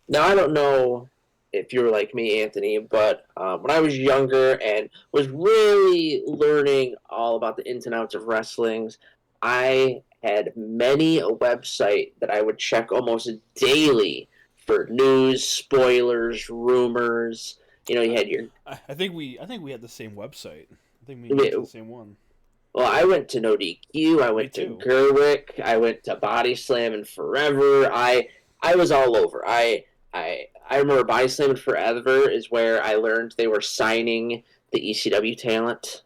Now, I don't know if you're like me, Anthony, but when I was younger and was really learning all about the ins and outs of wrestlings, I had many a website that I would check almost daily for news, spoilers, rumors. You I, had your. I think we had the same website. I think me and you went to the same one. Well, I went to No DQ. I Me went to too. Gerwick. I went to Body Slam and Forever. I was all over. I remember Body Slam and Forever is where I learned they were signing the ECW talent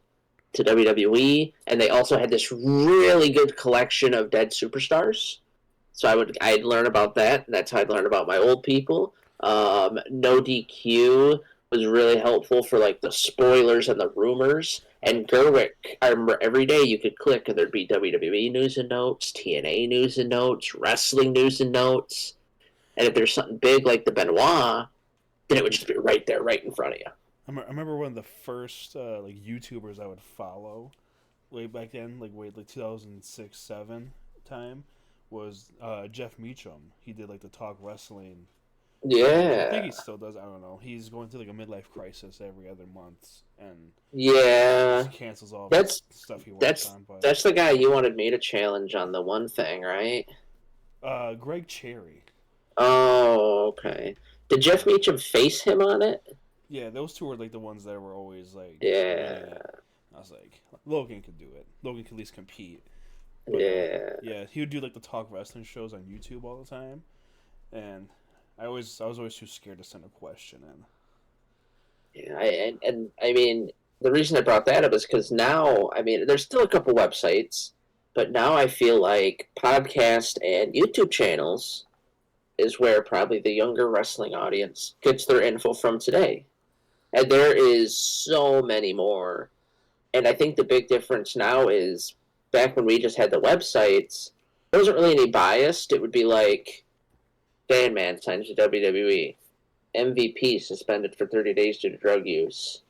to WWE, and they also had this really good collection of dead superstars. So I'd learn about that, and that's how I'd learn about my old people. No DQ was really helpful for like the spoilers and the rumors. Right. And Gerwick, I remember every day you could click and there'd be WWE news and notes, TNA news and notes, wrestling news and notes. And if there's something big like the Benoit, then it would just be right there, right in front of you. I remember one of the first like YouTubers I would follow way back then, like 2006 7 time, was Jeff Meacham. He did like the talk wrestling. I think he Yeah, still does. I don't know. He's going through like a midlife crisis every other month, and yeah. just cancels all of his That's stuff he works that's on. But that's the guy you wanted me to challenge on the one thing, right? Greg Cherry, Oh, okay. Did Jeff yeah, Meacham face him on it? yeah, those two were like the ones that were always like really. Yeah, I was like, Logan could do it. Logan could at least compete. But yeah, yeah, he would do like the talk wrestling shows on YouTube all the time, and I was always too scared to send a question in. yeah. And I mean, the reason I brought that up is because now, I mean, there's still a couple websites, but now I feel like podcast and YouTube channels is where probably the younger wrestling audience gets their info from today. And there is so many more. And I think the big difference now is back when we just had the websites, there wasn't really any biased. It would be like Sandman signs to WWE. MVP suspended for 30 days due to drug use.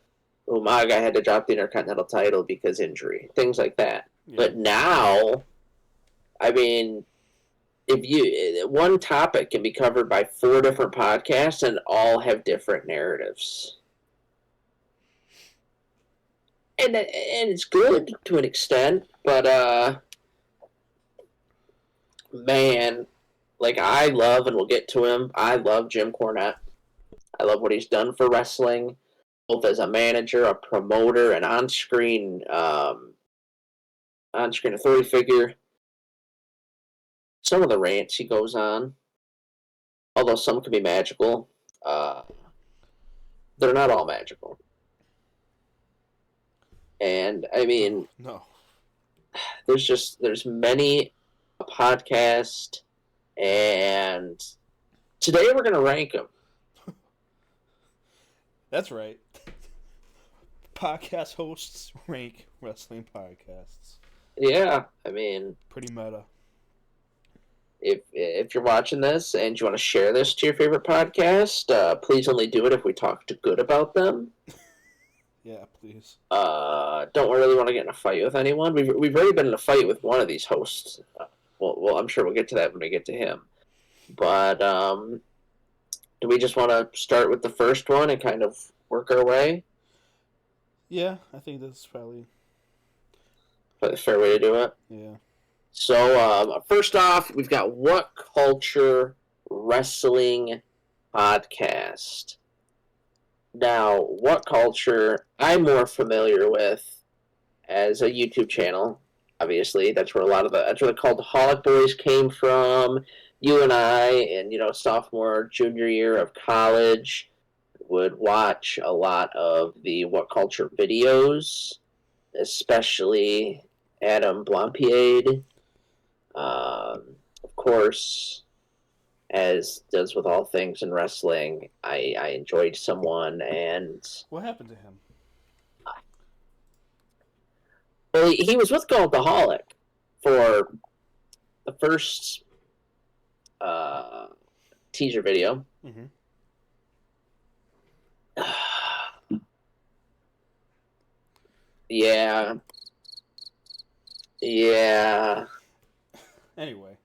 Umaga had to drop the Intercontinental title because injury. Things like that. Yeah, But now, I mean, if you one topic can be covered by four different podcasts and all have different narratives. And it's good to an extent, but man, like I love and we'll get to him. I love Jim Cornette. I love what he's done for wrestling, both as a manager, a promoter, an on-screen authority figure. Some of the rants he goes on, although some can be magical, uh, they're not all magical. And I no, mean, no, there's many a podcast, and today we're gonna rank them. that's right. Podcast hosts rank wrestling podcasts. Yeah, I mean, Pretty meta. if you're watching this and you want to share this to your favorite podcast, please only do it if we talked good about them. Yeah, please. Don't really want to get in a fight with anyone. We've already been in a fight with one of these hosts. Well, I'm sure we'll get to that when we get to him. But do we just want to start with the first one and kind of work our way? Yeah, I think that's probably Probably a fair way to do it. yeah. So first off, we've got What Culture Wrestling Podcast. Now, What Culture I'm more familiar with as a YouTube channel. Obviously, that's where the Cultaholic Boys came from. You and I, and sophomore, junior year of college, would watch a lot of the What Culture videos, especially Adam Blampied. Of course, as does with all things in wrestling, I enjoyed someone, and What happened to him? well, he was with Cultaholic for the first uh, teaser video. Mm-hmm. Yeah, yeah. Anyway,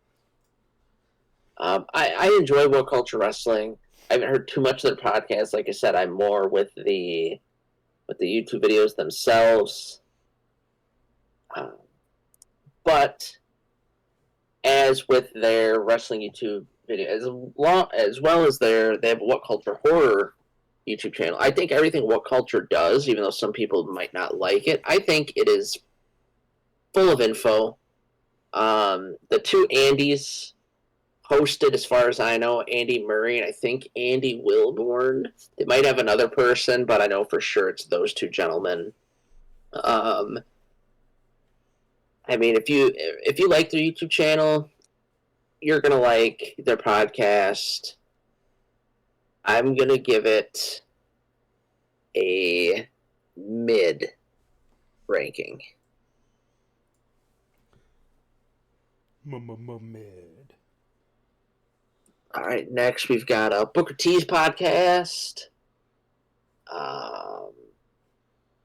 I enjoy World Culture Wrestling. I haven't heard too much of their podcast. Like I said, I'm more with the YouTube videos themselves. Um, but as with their wrestling YouTube video, as well as they have a What Culture Horror YouTube channel. I think everything What Culture does, even though some people might not like it, I think it is full of info. The two Andys hosted, as far as I know, Andy Murray and I think Andy Wilborn. They might have another person, but I know for sure it's those two gentlemen. Um, I mean, if you like their YouTube channel, you're gonna like their podcast. I'm gonna give it a mid ranking. Mid. All right, next we've got a Booker T's podcast. Um,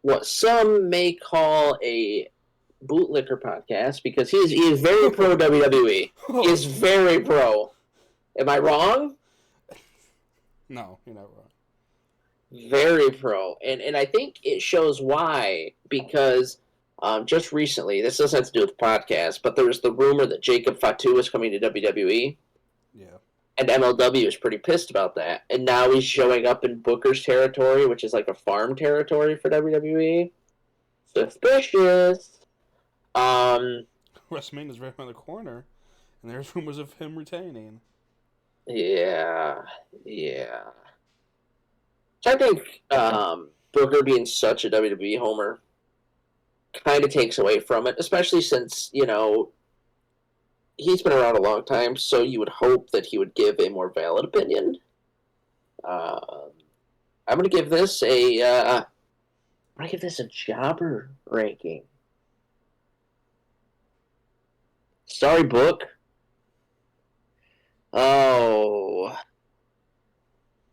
what some may call a bootlicker podcast because he is very pro WWE. He is very pro. Am I wrong? No, you're not wrong. Very pro, and I think it shows why because just recently, this doesn't have to do with the podcast, but there was the rumor that Jacob Fatu was coming to WWE. Yeah. And MLW is pretty pissed about that. And now he's showing up in Booker's territory, which is like a farm territory for WWE. Suspicious. WrestleMania is right around the corner, and there's rumors of him retaining. Yeah. So I think Booker being such a WWE homer kind of takes away from it, especially since, he's been around a long time, so you would hope that he would give a more valid opinion. I'm gonna give this a jobber ranking. Sorry, book. Oh,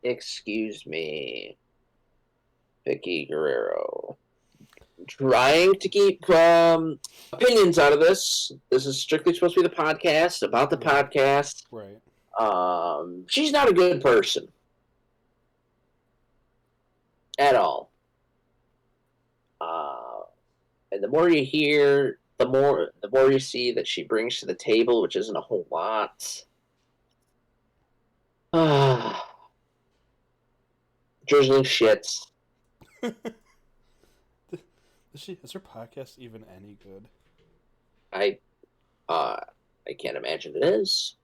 excuse me, Vicky Guerrero. Trying to keep opinions out of this. This is strictly supposed to be the podcast about the podcast. Right. She's not a good person at all. And the more you hear, the more you see that she brings to the table, which isn't a whole lot. Drizzling shits. Is her podcast even any good? I can't imagine it is.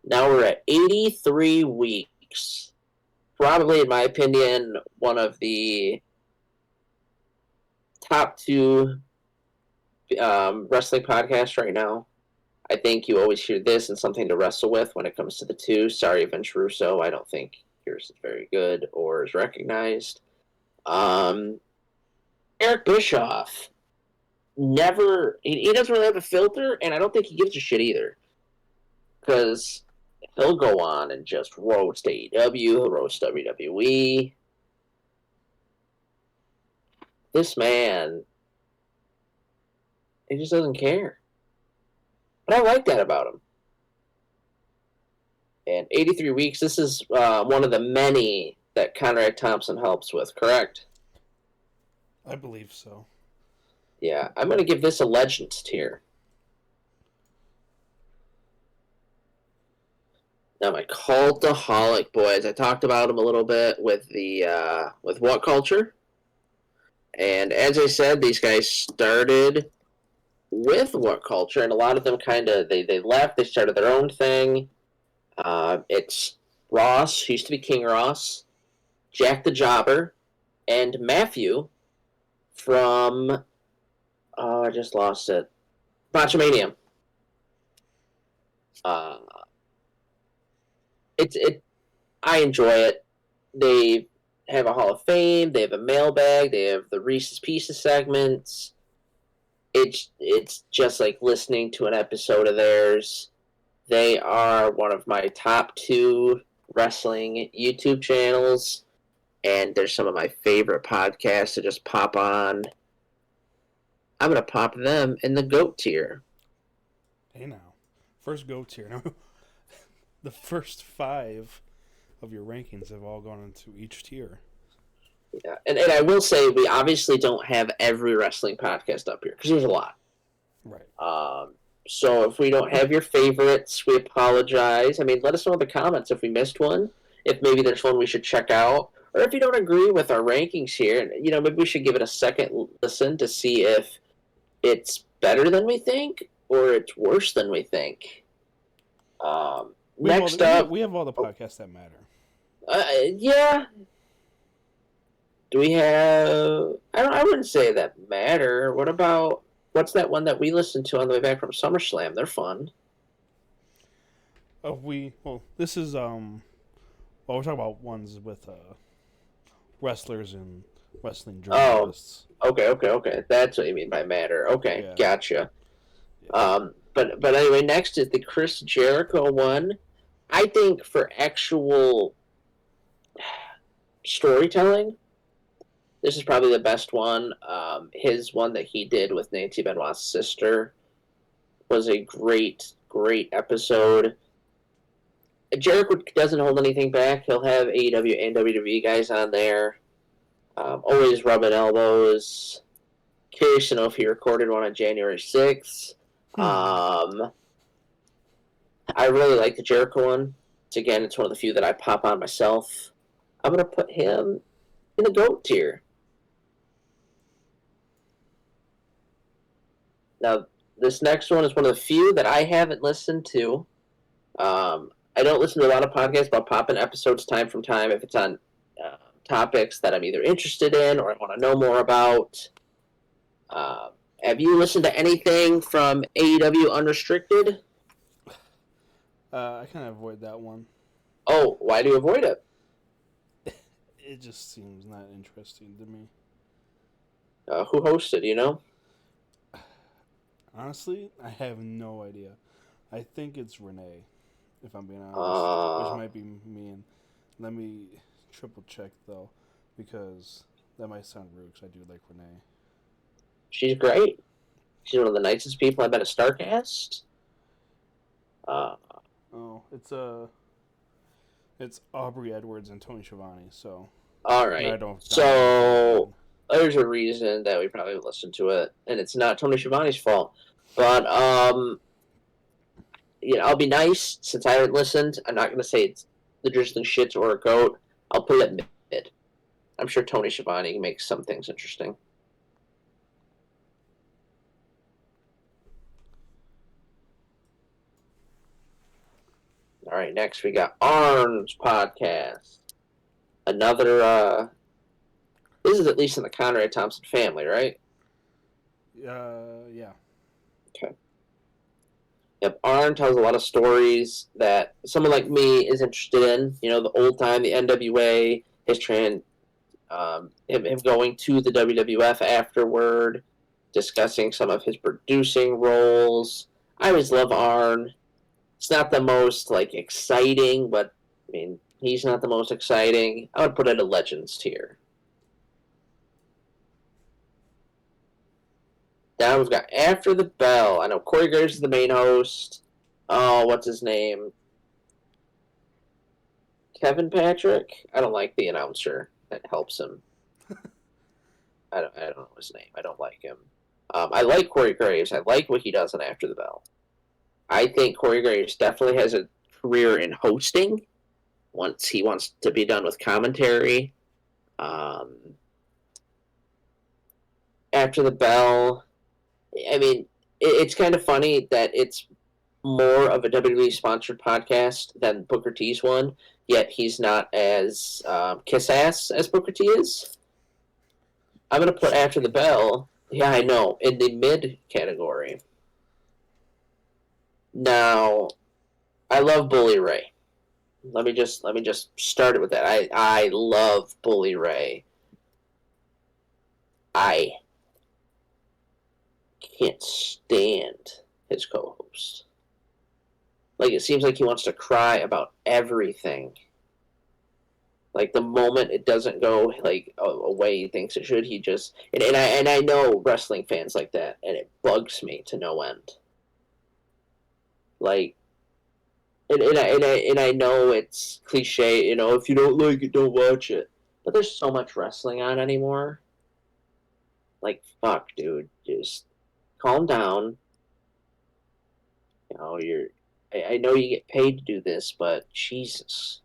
Now we're at 83 weeks. Probably, in my opinion, one of the top two wrestling podcasts right now. I think you always hear this and something to wrestle with when it comes to the two. Sorry, Vince Russo. I don't think yours is very good or is recognized. Eric Bischoff never. He doesn't really have a filter, and I don't think he gives a shit either. Because he'll go on and just roast AEW, he'll roast WWE. This man, he just doesn't care. But I like that about him. And 83 weeks, this is one of the many that Conrad Thompson helps with, correct? I believe so. Yeah, I'm going to give this a Legends tier. Now, my Cultaholic boys, I talked about them a little bit with the with What Culture. And as I said, these guys started with What Culture, and a lot of them kind of they left. They started their own thing. It's Ross, who used to be King Ross, Jack the Jobber, and Matthew from I just lost it. Botchamania. I enjoy it. They have a Hall of Fame. They have a mailbag. They have the Reese's Pieces segments. It's just like listening to an episode of theirs. They are one of my top two wrestling YouTube channels, and they're some of my favorite podcasts to just pop on. I'm going to pop them in the GOAT tier. Hey now. First GOAT tier. Now, the first five of your rankings have all gone into each tier. Yeah, and I will say we obviously don't have every wrestling podcast up here because there's a lot. Right. So if we don't have your favorites, we apologize. I mean, let us know in the comments if we missed one, if maybe there's one we should check out, or if you don't agree with our rankings here, maybe we should give it a second listen to see if it's better than we think or it's worse than we think. Next up, we have all the podcasts that matter. yeah. Do we have? I wouldn't say that matter. What about what's that one that we listened to on the way back from SummerSlam? They're fun. This is we're talking about ones with wrestlers and wrestling Oh, journalists. okay. That's what you mean by matter. Okay, Yeah. gotcha. Yeah. But anyway, next is the Chris Jericho one. I think for actual storytelling, this is probably the best one. His one that he did with Nancy Benoit's sister was a great episode. Jericho doesn't hold anything back. He'll have AEW and WWE guys on there. Always rubbing elbows. Curious to know if he recorded one on January 6th. I really like the Jericho one. It's one of the few that I pop on myself. I'm going to put him in the GOAT tier. Now, this next one is one of the few that I haven't listened to. I don't listen to a lot of podcasts, but I'll pop in episodes time from time if it's on topics that I'm either interested in or I want to know more about. Have you listened to anything from AEW Unrestricted? I kind of avoid that one. Oh, why do you avoid it? It just seems not interesting to me. Who hosted, you know? Honestly, I have no idea. I think it's Renee, if I'm being honest. Which might be me. And let me triple check, though, because that might sound rude, because I do like Renee. She's great. She's one of the nicest people I've been to StarCast. It's Aubrey Edwards and Tony Schiavone, so... All right. So there's a reason that we probably listened to it, and it's not Tony Schiavone's fault. But I'll be nice since I haven't listened. I'm not going to say it's the drizzling shits or a goat. I'll put it mid. I'm sure Tony Schiavone makes some things interesting. All right, next we got Arn's podcast. Another, this is at least in the Conrad Thompson family, right? Yeah. Okay. Yep, Arn tells a lot of stories that someone like me is interested in. The old time, the NWA, him going to the WWF afterward, discussing some of his producing roles. I always love Arn. It's not the most exciting, but I mean he's not the most exciting. I would put it a Legends tier. Now we've got After the Bell. I know Corey Graves is the main host. Oh, what's his name? Kevin Patrick? I don't like the announcer that helps him. I don't know his name. I don't like him. I like Corey Graves. I like what he does on After the Bell. I think Corey Graves definitely has a career in hosting once he wants to be done with commentary. After the Bell, I mean, it's kind of funny that it's more of a WWE sponsored podcast than Booker T's one, yet he's not as kiss ass as Booker T is. I'm going to put After the Bell, yeah, I know, in the mid category. Now, I love Bully Ray. Let me just start it with that. I love Bully Ray. I can't stand his co-host. It seems like he wants to cry about everything. The moment it doesn't go a way he thinks it should, he just and I know wrestling fans like that, and it bugs me to no end. and I know it's cliche, if you don't like it, don't watch it. But there's so much wrestling on anymore. Like, fuck, dude, just calm down. You're. I know you get paid to do this, but Jesus.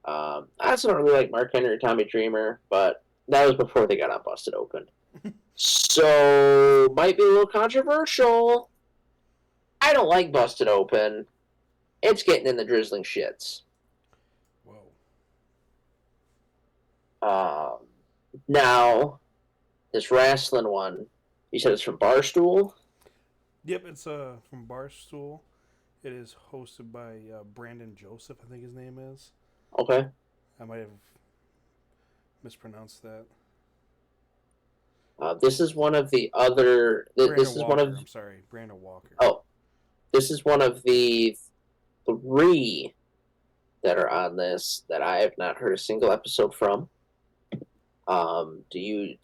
I also don't really like Mark Henry or Tommy Dreamer, but that was before they got on Busted Open. So might be a little controversial. I don't like Busted Open. It's getting in the drizzling shits. Whoa. Um, Now, this wrestling one, you said it's from Barstool? Yep, it's from Barstool. It is hosted by Brandon Joseph, I think his name is. Okay. I might have mispronounced that. This is one of the other. Brandon This is one Walker. of. I'm sorry, Brandon Walker. Oh, this is one of the three that are on this that I have not heard a single episode from. Do you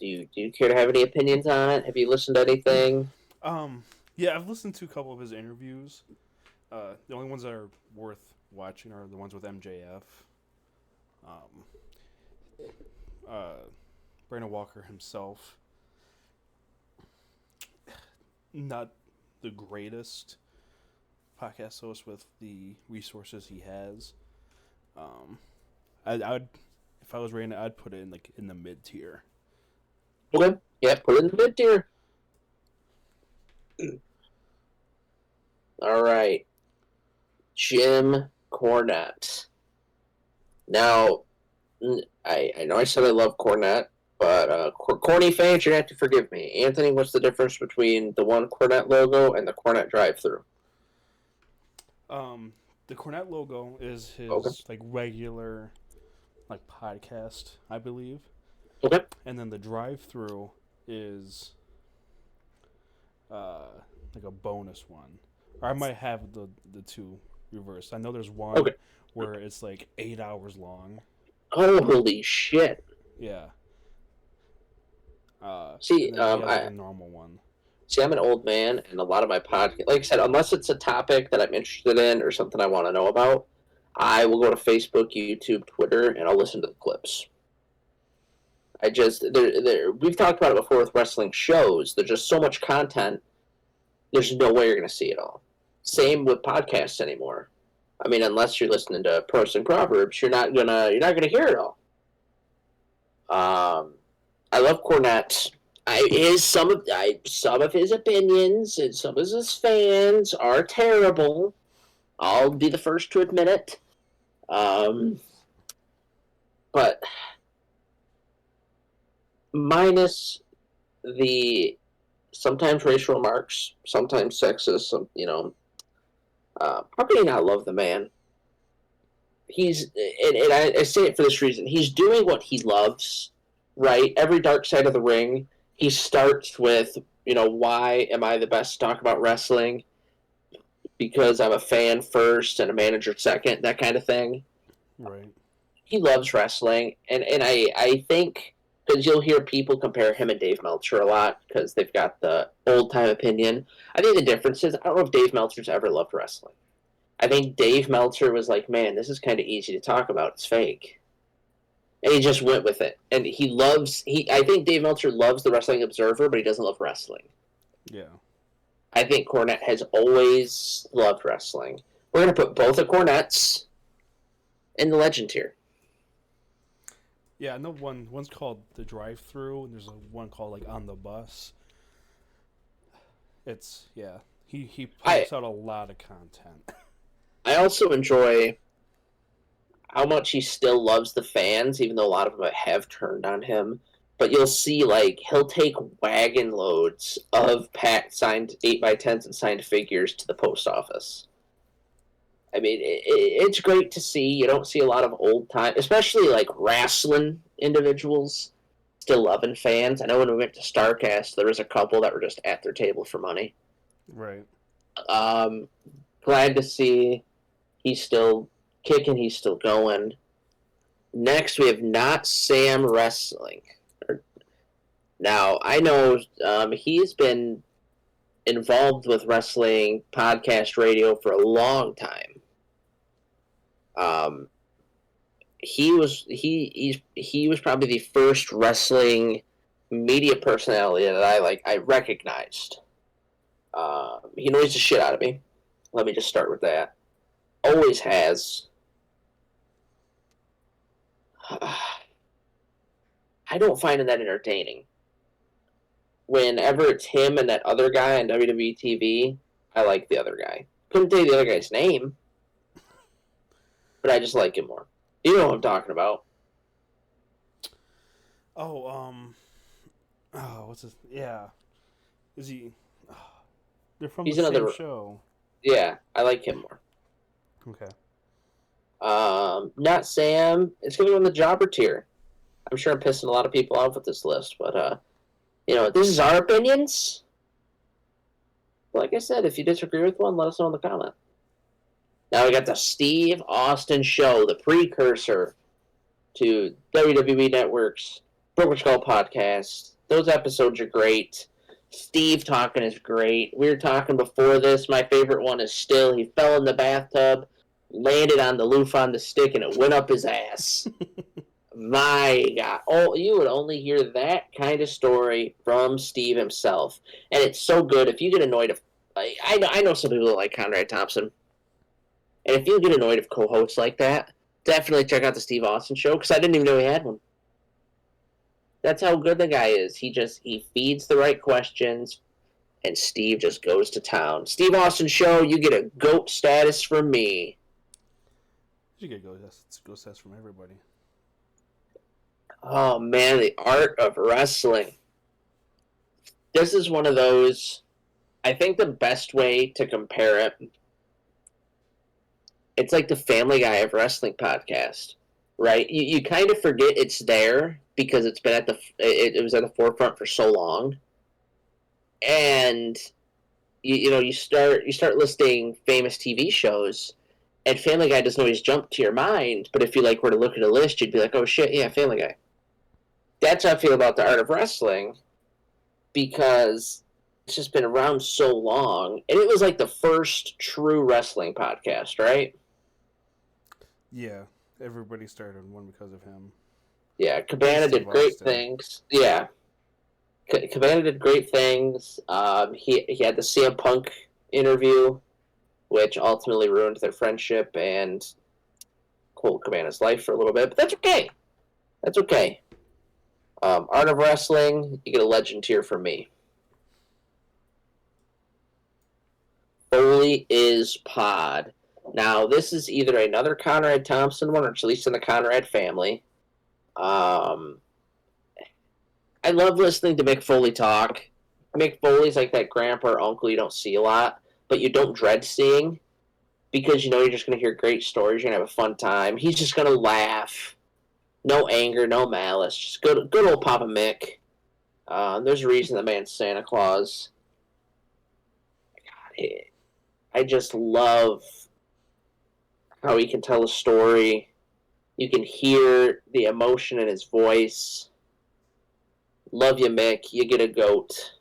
care to have any opinions on it? Have you listened to anything? Um, yeah, I've listened to a couple of his interviews. The only ones that are worth watching are the ones with MJF. Um, uh, Brandon Walker himself, not the greatest podcast host with the resources he has. Um, I'd if I was rating it, I'd put it in the mid tier. Okay. Yeah, put it in the mid tier. All right. Jim Cornette. Now, I know I said I love Cornette, but corny fans, you're going to have to forgive me. Anthony, what's the difference between the one Cornette logo and the Cornette drive-through? Um, the Cornette logo is Okay. his regular podcast, I believe, Okay. and then the drive-through is uh a bonus one. Or I might have the two reversed. I know there's one Okay. where it's 8 hours long. Holy shit. Yeah. See, And then he has a normal one. See, I'm an old man, and a lot of my podcast, like I said, unless it's a topic that I'm interested in or something I want to know about, I will go to Facebook, YouTube, Twitter, and I'll listen to the clips. We've talked about it before with wrestling shows. There's just so much content. There's no way you're going to see it all. Same with podcasts anymore. I mean, unless you're listening to Proverbs, you're not gonna hear it all. I love Cornette. Some of his opinions and some of his fans are terrible. I'll be the first to admit it. But minus the sometimes racial remarks, sometimes sexist, how can you not love the man? I say it for this reason. He's doing what he loves, right? Every Dark Side of the Ring, he starts with, why am I the best to talk about wrestling? Because I'm a fan first and a manager second, that kind of thing. Right. He loves wrestling, and I think, because you'll hear people compare him and Dave Meltzer a lot because they've got the old time opinion. I think the difference is I don't know if Dave Meltzer's ever loved wrestling. I think Dave Meltzer was like, man, this is kind of easy to talk about. It's fake. And he just went with it. And I think Dave Meltzer loves the Wrestling Observer, but he doesn't love wrestling. Yeah. I think Cornette has always loved wrestling. We're going to put both the Cornettes in the legend tier. Yeah, I know one's called The Drive-Thru, and there's one called On the Bus. It's, yeah. He puts out a lot of content. I also enjoy how much he still loves the fans, even though a lot of them have turned on him. But you'll see, he'll take wagon loads of signed 8x10s and signed figures to the post office. I mean, it's great to see. You don't see a lot of old time, especially wrestling individuals still loving fans. I know when we went to StarCast, there was a couple that were just at their table for money. Right. Glad to see he's still kicking, he's still going. Next, we have Not Sam Wrestling. Now, I know he's been involved with wrestling podcast radio for a long time. Um, he was probably the first wrestling media personality that I recognized. He annoys the shit out of me. Let me just start with that. Always has. I don't find him that entertaining. Whenever it's him and that other guy on WWE TV, I like the other guy. Couldn't tell you the other guy's name, but I just like him more. You know what I'm talking about. Oh, what's his? Yeah, is he? They're from the He's same another. show. Yeah, I like him more. Okay. Not Sam. It's gonna go in the jobber tier. I'm sure I'm pissing a lot of people off with this list, but this is our opinions. Like I said, if you disagree with one, let us know in the comment. Now we got the Steve Austin Show, the precursor to WWE Network's Brokerage Call podcast. Those episodes are great. Steve talking is great. We were talking before this. My favorite one is still he fell in the bathtub, landed on the loofah on the stick, and it went up his ass. My God. Oh, you would only hear that kind of story from Steve himself. And it's so good. If you get annoyed of I know some people that like Conrad Thompson. And if you get annoyed of co-hosts like that, definitely check out the Steve Austin Show, because I didn't even know he had one. That's how good the guy is. He feeds the right questions, and Steve just goes to town. Steve Austin Show, you get a GOAT status from me. You get go sets from everybody. Oh man, the art of wrestling. This is one of those. I think the best way to compare it, it's like the Family Guy of wrestling podcast, right? You kind of forget it's there because it's been it was at the forefront for so long, and you start listing famous TV shows, and Family Guy doesn't always jump to your mind, but if you were to look at a list, you'd be like, oh shit, yeah, Family Guy. That's how I feel about the art of wrestling, because it's just been around so long, and it was like the first true wrestling podcast, right? Yeah, everybody started one because of him. Yeah, Cabana did great things. Yeah, Cabana did great things. He had the CM Punk interview, which ultimately ruined their friendship and Colt Cabana's life for a little bit, but that's okay. That's okay. Art of Wrestling, you get a legend tier from me. Foley is Pod. Now, this is either another Conrad Thompson one, or it's at least in the Conrad family. I love listening to Mick Foley talk. Mick Foley's like that grandpa or uncle you don't see a lot, but you don't dread seeing, because you're just going to hear great stories. You're going to have a fun time. He's just going to laugh. No anger, no malice. Just good old Papa Mick. There's a reason the man's Santa Claus. God, I just love how he can tell a story. You can hear the emotion in his voice. Love you, Mick. You get a GOAT.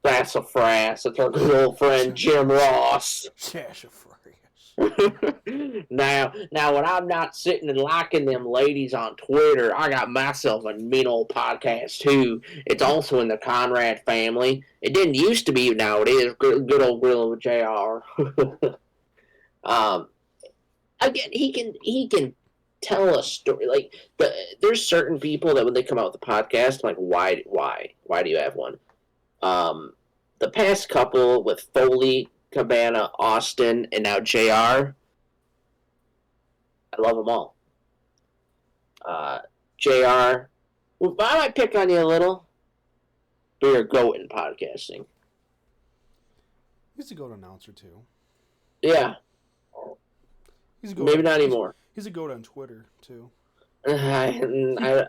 Sassafras. It's our good old friend Jim Ross. Sassafras. now, when I'm not sitting and liking them ladies on Twitter, I got myself a mean old podcast too. It's also in the Conrad family. It didn't used to be, now it is. Good old Grill with JR. Again, he can tell a story. There's certain people that when they come out with a podcast, I'm like, why do you have one? The past couple with Foley, Cabana, Austin, and now JR, I love them all. JR, well, I might pick on you a little, but you're a GOAT in podcasting. He's a GOAT announcer too. Yeah. Maybe not anymore. He's a GOAT on Twitter too. Now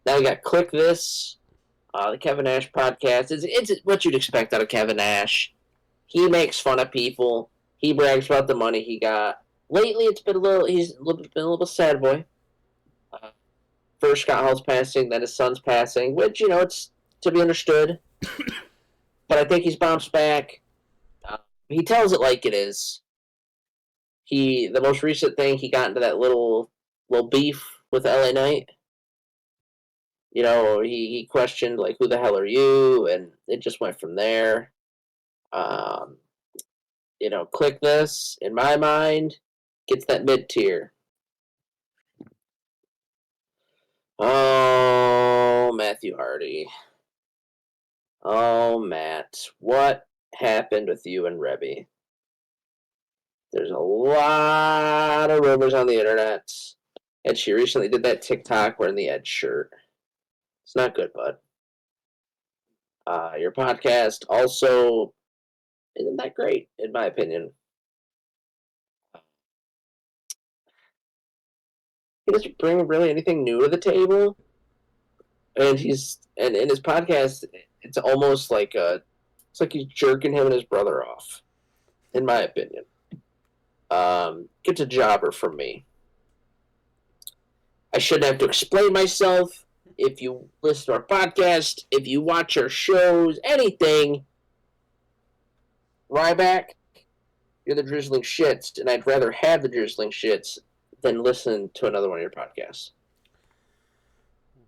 we got Click This, the Kevin Nash podcast. It's what you'd expect out of Kevin Nash. He makes fun of people. He brags about the money he got. Lately, he's been a little sad boy. First Scott Hall's passing, then his son's passing, which it's to be understood. But I think he's bounced back. he tells it like it is. The most recent thing, he got into that little beef with LA Knight. He questioned like, "Who the hell are you?" And it just went from there. Um, click this. In my mind, gets that mid tier. Oh, Matthew Hardy. Oh, Matt, what happened with you and Rebby? There's a lot of rumors on the internet. And she recently did that TikTok wearing the Ed shirt. It's not good, bud. Your podcast also isn't that great, in my opinion. He doesn't bring really anything new to the table. And in his podcast, it's almost like it's like he's jerking him and his brother off, in my opinion. Gets a jobber from me. I shouldn't have to explain myself. If you listen to our podcast, if you watch our shows, anything, Ryback, you're the drizzling shits, and I'd rather have the drizzling shits than listen to another one of your podcasts.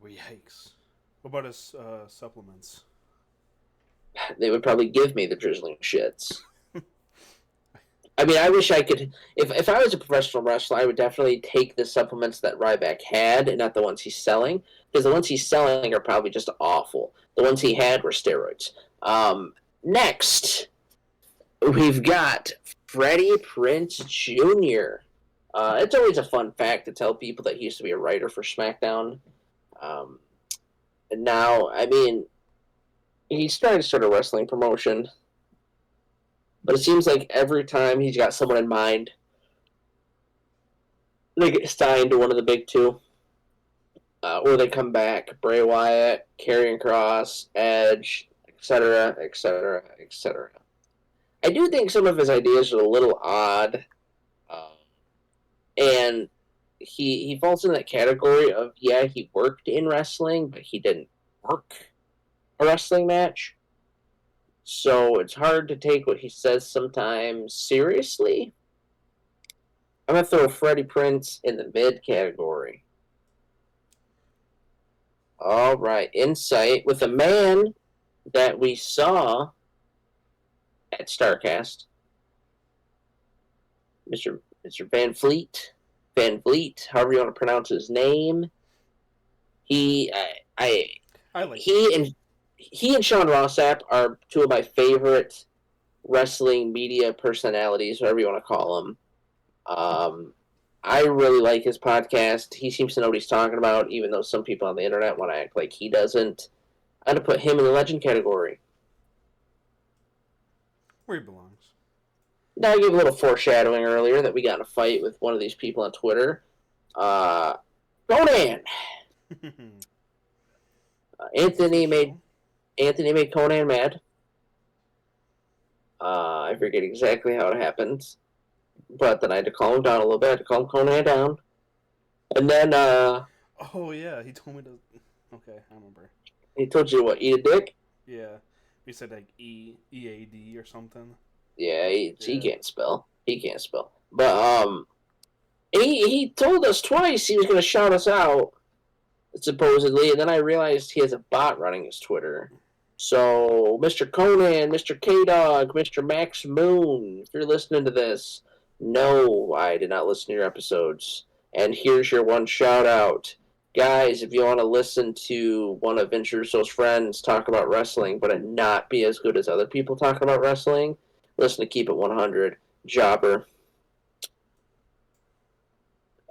Yikes. What about his supplements? They would probably give me the drizzling shits. I mean, I wish I could. If I was a professional wrestler, I would definitely take the supplements that Ryback had and not the ones he's selling, because the ones he's selling are probably just awful. The ones he had were steroids. Next, we've got Freddie Prinze Jr. It's always a fun fact to tell people that he used to be a writer for SmackDown. And now, I mean, he's trying to start a wrestling promotion. But it seems like every time he's got someone in mind, they get signed to one of the big two. Or they come back. Bray Wyatt, Karrion Kross, Edge, etc., etc., etc. I do think some of his ideas are a little odd. And he falls in that category of, yeah, he worked in wrestling, but he didn't work a wrestling match. So it's hard to take what he says sometimes seriously. I'm going to throw Freddie Prinze in the mid category. All right, insight with a man that we saw at StarCast, Mr. Van Vliet, however you want to pronounce his name. I like he and Sean Ross Sapp are two of my favorite wrestling media personalities, whatever you want to call them. I really like his podcast. He seems to know what he's talking about, even though some people on the internet want to act like he doesn't. I'm going to put him in the legend category. where he belongs. Now, I gave a little foreshadowing earlier that we got in a fight with one of these people on Twitter. Conan! Anthony made Conan mad. I forget exactly how it happened. But then I had to calm him down a little bit. I had to calm Conan down. And then, oh, yeah, he told me to... Okay, I remember. He told you to what, eat a dick? Yeah. He said, like, EAD or something. Yeah, he can't spell. He can't spell. But, he told us twice he was going to shout us out, supposedly, and then I realized he has a bot running his Twitter. So, Mr. Conan, Mr. K-Dog, Mr. Max Moon, if you're listening to this, no, I did not listen to your episodes. And here's your one shout out. Guys, if you want to listen to one of Vince Russo's friends talk about wrestling, but it not be as good as other people talking about wrestling, listen to Keep It 100. Jobber.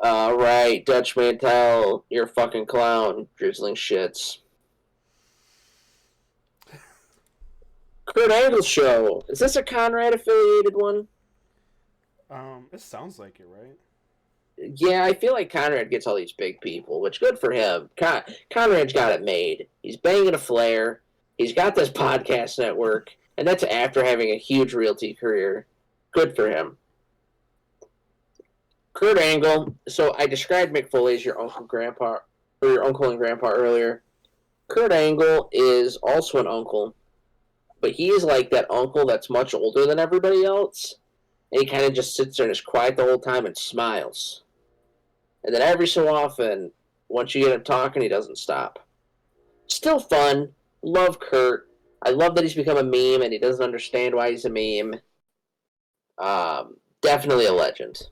All right, Dutch Mantel, you're a fucking clown. Drizzling shits. Kurt Angle show. Is this a Conrad affiliated one? It sounds like it, right? Yeah, I feel like Conrad gets all these big people, which good for him. Conrad's got it made. He's banging a flare. He's got this podcast network, and that's after having a huge realty career. Good for him. Kurt Angle. So I described Mick Foley as your uncle and grandpa earlier. Kurt Angle is also an uncle. but he's like that uncle that's much older than everybody else, and he kind of just sits there and is quiet the whole time and smiles. And then every so often, once you get him talking, he doesn't stop. Still fun. Love Kurt. I love that he's become a meme and he doesn't understand why he's a meme. Definitely a legend.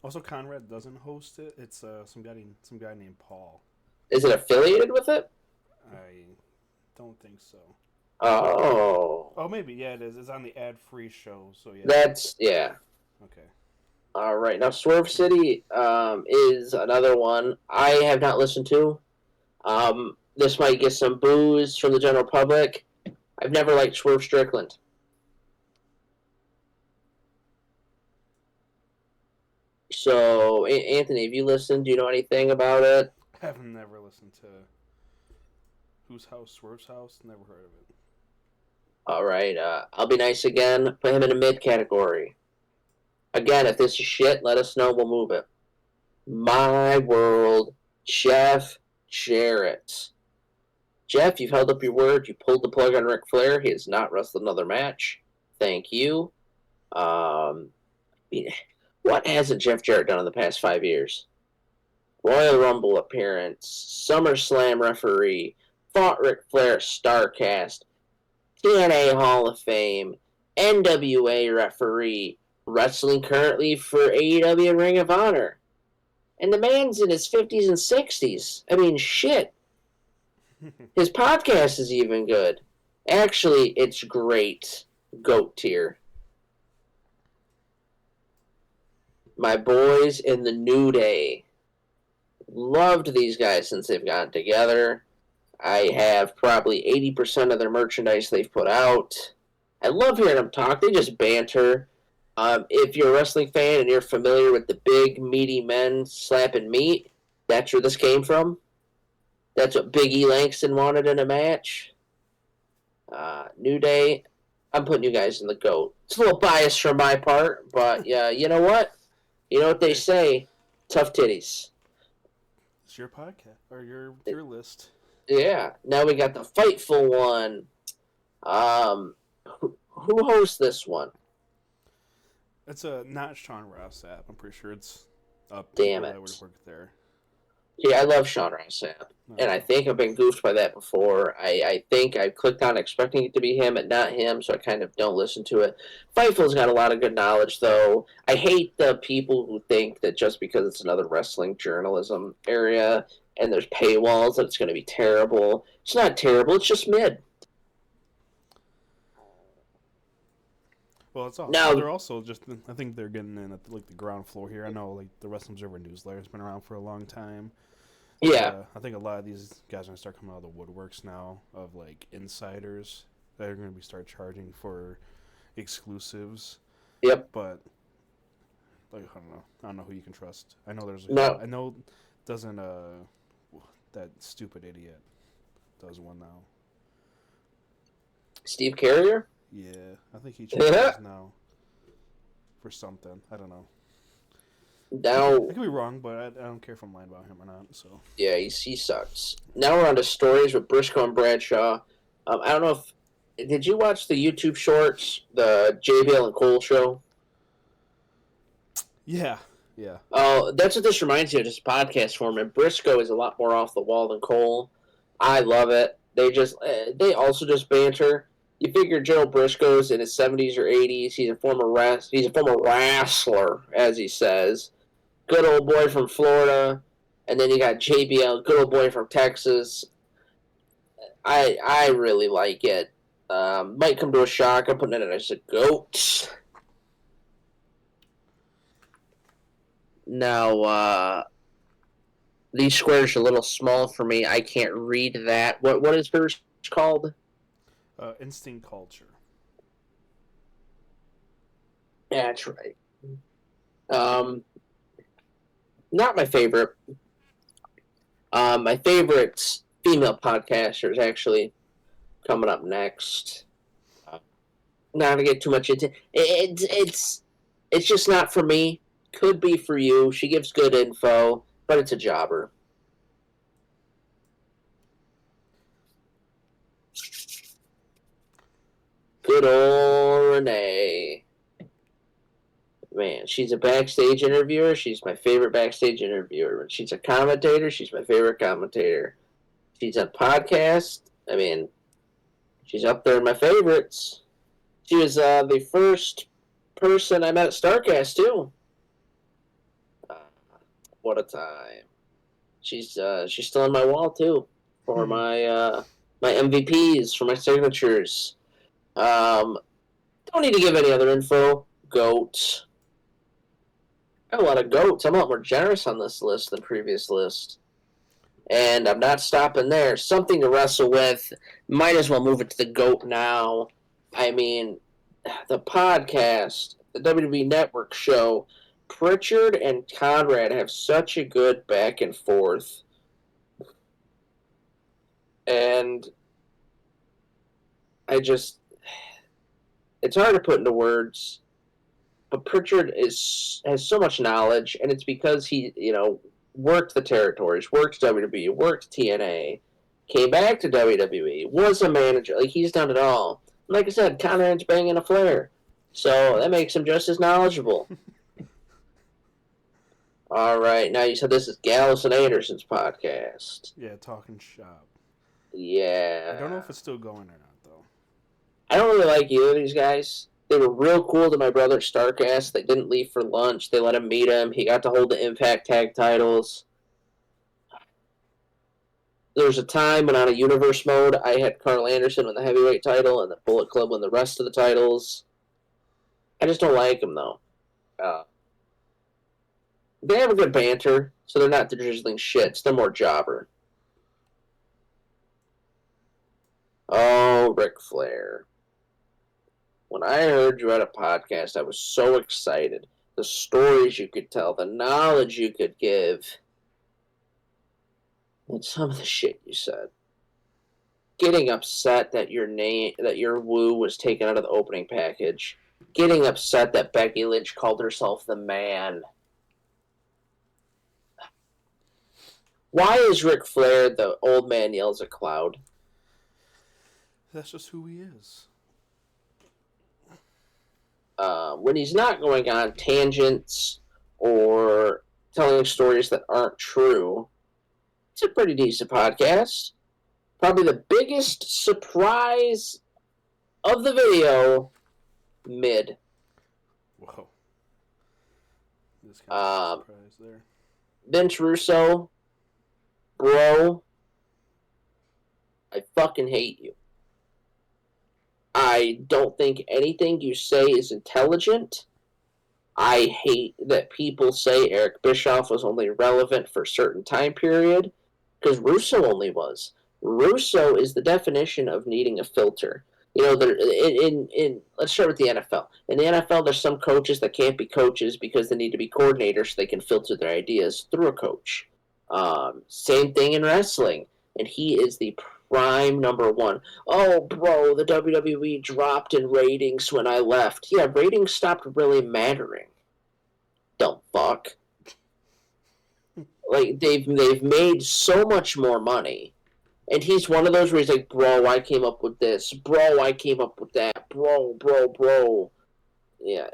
Also, Conrad doesn't host it. It's some guy named Paul. Is it affiliated with it? I don't think so. Oh. Oh, maybe yeah, it is. It's on the ad-free show, so yeah. That's, yeah. Okay. All right. Now, Swerve City is another one I have not listened to. This might get some boos from the general public. I've never liked Swerve Strickland. So, Anthony, have you listened? Do you know anything about it? I've never listened to Whose House, Swerve's House. Never heard of it. All right. I'll be nice again. Put him in a mid category. Again, if this is shit, let us know. We'll move it. My World, Jeff Jarrett. Jeff, you've held up your word. You pulled the plug on Ric Flair. He has not wrestled another match. Thank you. What hasn't Jeff Jarrett done in the past 5 years? Royal Rumble appearance, SummerSlam referee, fought Ric Flair at StarCast, TNA Hall of Fame, NWA referee, wrestling currently for AEW and Ring of Honor. And the man's in his 50s and 60s. I mean, shit. His podcast is even good. Actually, it's great. GOAT tier. My boys in the New Day. Loved these guys since they've gotten together. I have probably 80% of their merchandise they've put out. I love hearing them talk. They just banter. If you're a wrestling fan and you're familiar with the big, meaty men slapping meat, that's where this came from. That's what Big E Langston wanted in a match. New Day, I'm putting you guys in the GOAT. It's a little biased from my part, but yeah, you know what? You know what they say? Tough titties. It's your podcast or your list. Yeah. Now we got the Fightful one. Who hosts this one? It's a not Sean Ross app. I'm pretty sure it's up. Damn it. That would work there. Yeah, I love Sean Rossap. And I think I've been goofed by that before. I think I clicked on expecting it to be him and not him, so I kind of don't listen to it. Fightful's got a lot of good knowledge, though. I hate the people who think that just because it's another wrestling journalism area and there's paywalls that it's going to be terrible. It's not terrible. It's just mid. Well, it's all. Now, They're also just. I think they're getting in at the ground floor here. I know the Wrestling Observer newsletter has been around for a long time. yeah. I think a lot of these guys are gonna start coming out of the woodworks now of insiders that are gonna start charging for exclusives. Yep. But I don't know. I don't know who you can trust. I know there's. No. I know doesn't that stupid idiot does one now. Steve Carrier? Yeah, I think he charges now for something. I don't know. Now, I could be wrong, but I don't care if I'm lying about him or not. So yeah, he sucks. Now we're on to stories with Briscoe and Bradshaw. I don't know if did you watch the YouTube shorts, the JBL and Cole show? yeah. Oh, that's what this reminds me of. Just podcast format. Briscoe is a lot more off the wall than Cole. I love it. They also just banter. You figure Joe Briscoe's in his 70s or 80s. He's a former wrestler, as he says. Good old boy from Florida, and then you got JBL, good old boy from Texas. I really like it. Might come to a shock. I'm putting it as a GOAT. Now, these squares are a little small for me. I can't read that. What is hers called? Instinct Culture. Yeah, that's right. Not my favorite. My favorite female podcaster is actually coming up next. Not gonna get too much into it's just not for me. Could be for you. She gives good info, but it's a jobber. Good old Renee. Man, she's a backstage interviewer. She's my favorite backstage interviewer. When she's a commentator, she's my favorite commentator. She's a podcast. I mean, she's up there in my favorites. She was the first person I met at Starcast too. Uh, what a time! She's still on my wall too for my MVPs for my signatures. Don't need to give any other info. Goat. I have a lot of goats. I'm a lot more generous on this list than previous lists. And I'm not stopping there. Something to wrestle with. Might as well move it to the GOAT now. I mean, the podcast, the WWE Network show, Pritchard and Conrad have such a good back and forth. And it's hard to put into words, but Pritchard has so much knowledge, and it's because he, worked the territories, worked WWE, worked TNA, came back to WWE, was a manager. Like, he's done it all. Like I said, Conrad's banging a flare. So that makes him just as knowledgeable. All right, now you said this is Gallus and Anderson's podcast. Yeah, Talking Shop. Yeah. I don't know if it's still going or not, though. I don't really like either of these guys. They were real cool to my brother Starcast. They didn't leave for lunch. They let him meet him. He got to hold the Impact Tag titles. There was a time when on a universe mode, I had Carl Anderson win the heavyweight title and the Bullet Club win the rest of the titles. I just don't like them, though. They have a good banter, so they're not the drizzling shits. They're more jobber. Oh, Ric Flair. When I heard you had a podcast, I was so excited. The stories you could tell, the knowledge you could give, and some of the shit you said. Getting upset that your woo was taken out of the opening package. Getting upset that Becky Lynch called herself the man. Why is Ric Flair the old man yells at cloud? That's just who he is. When he's not going on tangents or telling stories that aren't true, it's a pretty decent podcast. Probably the biggest surprise of the video, mid. Whoa. This kind of surprise there. Vince Russo, bro, I fucking hate you. I don't think anything you say is intelligent. I hate that people say Eric Bischoff was only relevant for a certain time period, because Russo only was. Russo is the definition of needing a filter. Let's start with the NFL. In the NFL, there's some coaches that can't be coaches because they need to be coordinators so they can filter their ideas through a coach. Same thing in wrestling, and he is the prime number one. Oh, bro, the WWE dropped in ratings when I left. Yeah, ratings stopped really mattering. Dumb fuck. Like, they've made so much more money. And he's one of those where he's like, bro, I came up with this. Bro, I came up with that. Bro. Yeah.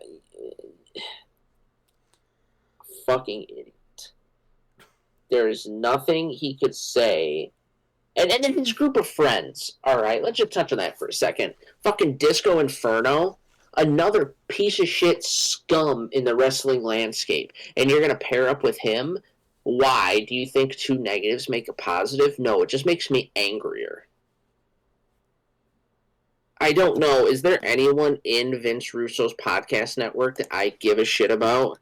Fucking idiot. There is nothing he could say. And then his group of friends, alright, let's just touch on that for a second. Fucking Disco Inferno, another piece of shit scum in the wrestling landscape. And you're going to pair up with him? Why? Do you think two negatives make a positive? No, it just makes me angrier. I don't know. Is there anyone in Vince Russo's podcast network that I give a shit about?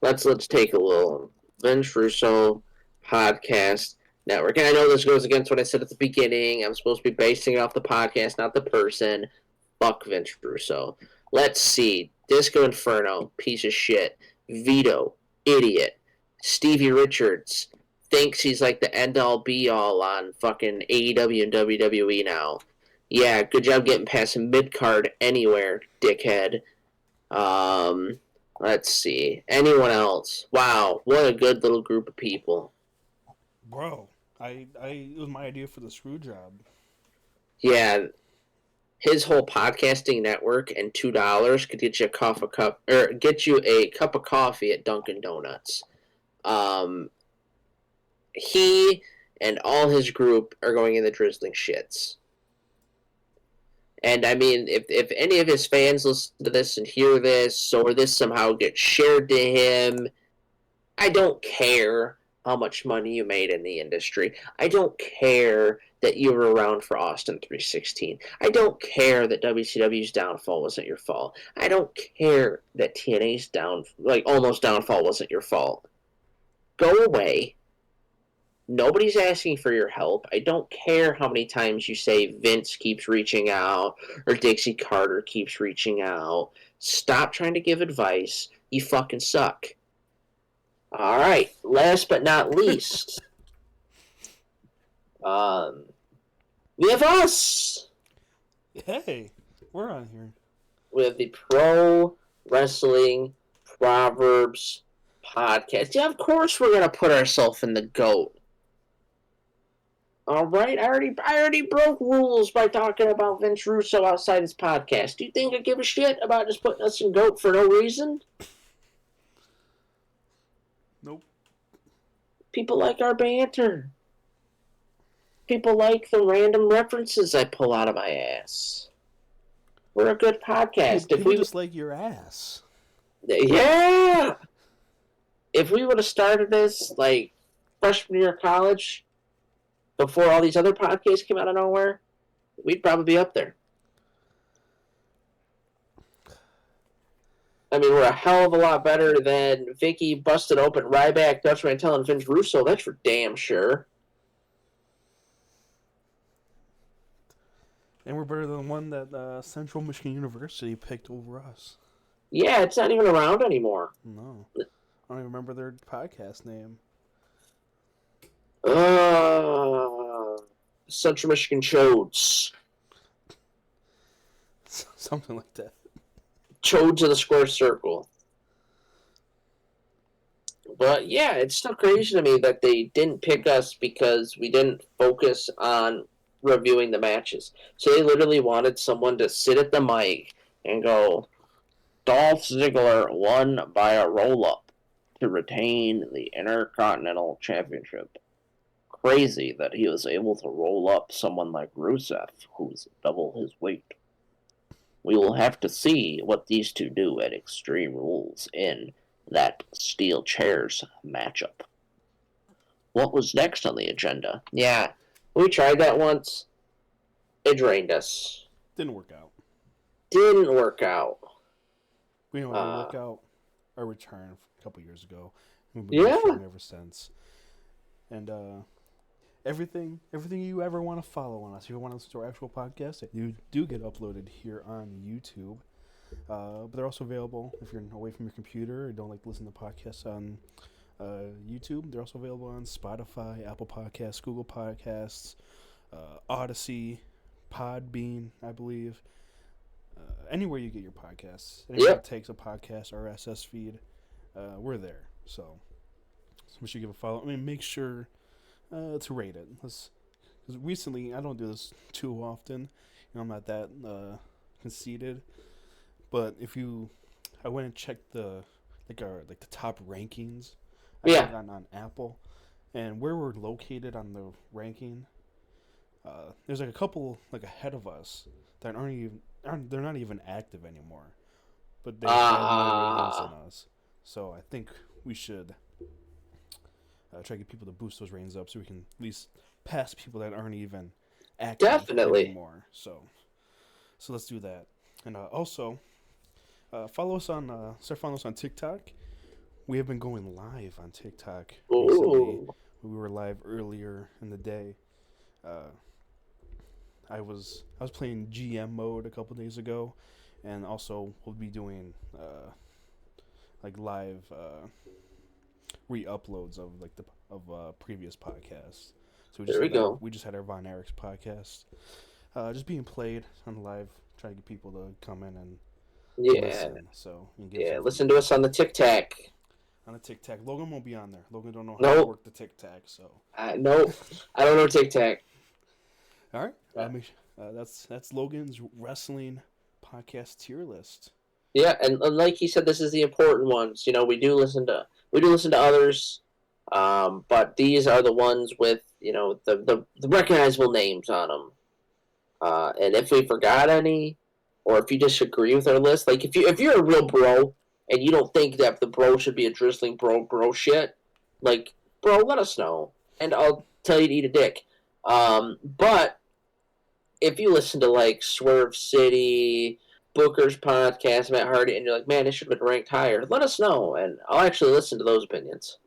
Let's take a little Vince Russo podcast network. And I know this goes against what I said at the beginning. I'm supposed to be basing it off the podcast, not the person. Fuck Vince Russo. Let's see. Disco Inferno, piece of shit. Vito, idiot. Stevie Richards thinks he's like the end-all be-all on fucking AEW and WWE now. Yeah, good job getting past mid-card anywhere, dickhead. Let's see. Anyone else? Wow, what a good little group of people. Bro, it was my idea for the screw job. Yeah. his whole podcasting network and $2 could get you get you a cup of coffee at Dunkin' Donuts. He and all his group are going in the drizzling shits. And I mean, if any of his fans listen to this and hear this, or this somehow gets shared to him, I don't care how much money you made in the industry. I don't care that you were around for Austin 316. I don't care that WCW's downfall wasn't your fault. I don't care that TNA's almost downfall wasn't your fault. Go away. Nobody's asking for your help. I don't care how many times you say Vince keeps reaching out or Dixie Carter keeps reaching out. Stop trying to give advice. You fucking suck. All right. Last but not least, we have us. Hey, we're on here. We have the Pro Wrestling Proverbs podcast. Yeah, of course we're gonna put ourselves in the GOAT. All right, I already broke rules by talking about Vince Russo outside his podcast. Do you think I give a shit about just putting us in GOAT for no reason? Nope. People like our banter. People like the random references I pull out of my ass. We're a good podcast. People just like your ass. Yeah! If we would have started this, like, freshman year of college, before all these other podcasts came out of nowhere, we'd probably be up there. I mean, we're a hell of a lot better than Vicky busted open Ryback, Dutch Mantel, and Vince Russo. That's for damn sure. And we're better than the one that Central Michigan University picked over us. Yeah, it's not even around anymore. No. I don't even remember their podcast name. Central Michigan Chodes. Something like that. Chodes of the Square Circle. But yeah, it's still crazy to me that they didn't pick us because we didn't focus on reviewing the matches. So they literally wanted someone to sit at the mic and go, Dolph Ziggler won by a roll-up to retain the Intercontinental Championship. Crazy that he was able to roll up someone like Rusev, who's double his weight. We will have to see what these two do at Extreme Rules in that steel chairs matchup. What was next on the agenda? Yeah, we tried that once. It drained us. Didn't work out. Didn't work out. We know how to work out our return a couple years ago. We've been ever since. And everything you ever want to follow on us, if you want to listen to our actual podcast, you do get uploaded here on YouTube. But they're also available if you're away from your computer or don't like to listen to podcasts on YouTube. They're also available on Spotify, Apple Podcasts, Google Podcasts, Odyssey, Podbean, I believe. Anywhere you get your podcasts. Anywhere that takes a podcast or RSS feed, we're there. So we should give a follow. I mean, make sure to rate it. Because recently, I don't do this too often. You know, I'm not that conceited. But I went and checked the top rankings. On Apple, and where we're located on the ranking, there's like a couple like ahead of us that they're not even active anymore, but they have more ratings than us. So I think we should try to get people to boost those ratings up so we can at least pass people that aren't even active anymore. So let's do that, and also. Start following us on TikTok. We have been going live on TikTok recently. We were live earlier in the day. I was playing GM mode a couple days ago, and also we'll be doing live re-uploads of previous podcasts. So we just had our Von Erich's podcast, just being played on live, trying to get people to come in and. Listen to us on the TikTok. On the TikTok. Logan won't be on there. Logan don't know how to work the TikTok, so. Nope. I don't know TikTok. All right. That's Logan's wrestling podcast tier list. Yeah, and like he said, this is the important ones. You know, we do listen to others, but these are the ones with the recognizable names on them. And if we forgot any, or if you disagree with our list, like if you're a real bro and you don't think that the bro should be a drizzling bro shit, like bro, let us know, and I'll tell you to eat a dick. But if you listen to like Swerve City, Booker's podcast, Matt Hardy, and you're like, man, it should have been ranked higher, let us know, and I'll actually listen to those opinions.